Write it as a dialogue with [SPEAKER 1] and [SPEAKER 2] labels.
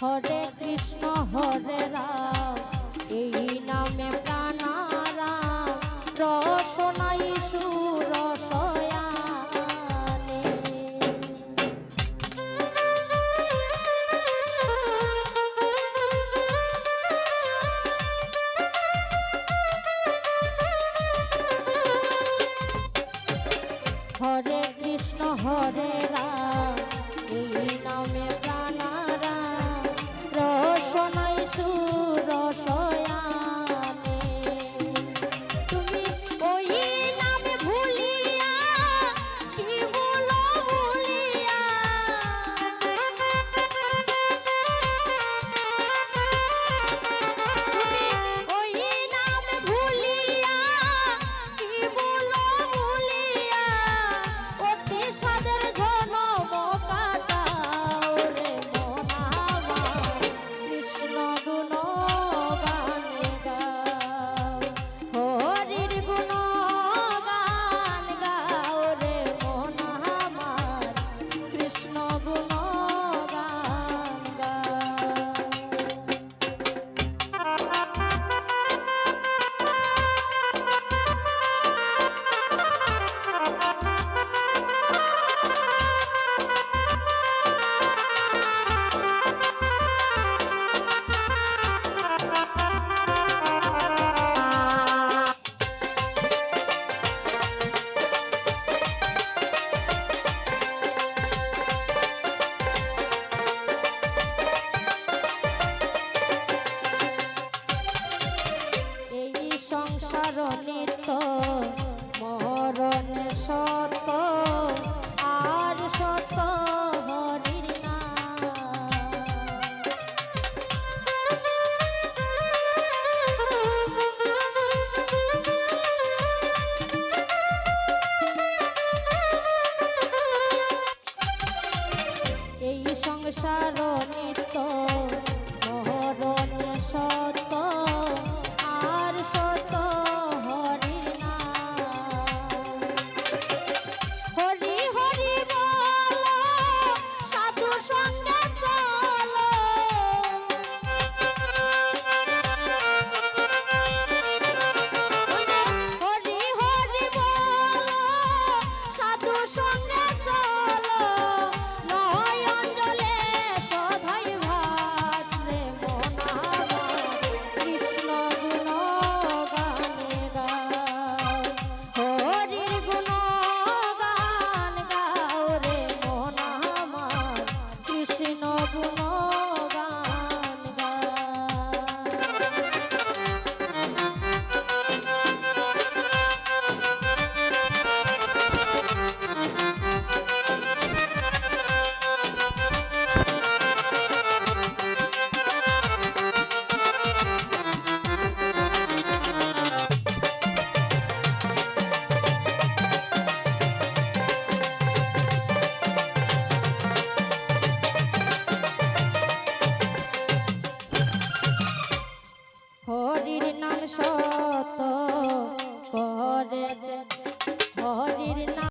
[SPEAKER 1] হরে কৃষ্ণ হরে রাম এই নামে প্রাণারাম রসনাই সুরসয়ানে। হরে কৃষ্ণ হরে রাম এই নামে প্রাণারাম রসনাই সুরসয়ানে। তুমি ওই নামে ভুলিয়া কি বলো ভুলিয়া, তুমি ওই নামে ভুলিয়া কি বলো ভুলিয়া অতি সাদের জনম কাটাও রে মন আমার কৃষ্ণ গুণ গান গাও, হরির গুণ গান গাও রে মন আমার কৃষ্ণ গুণ গান গাও। এই সংসার নিত্য মরণে সত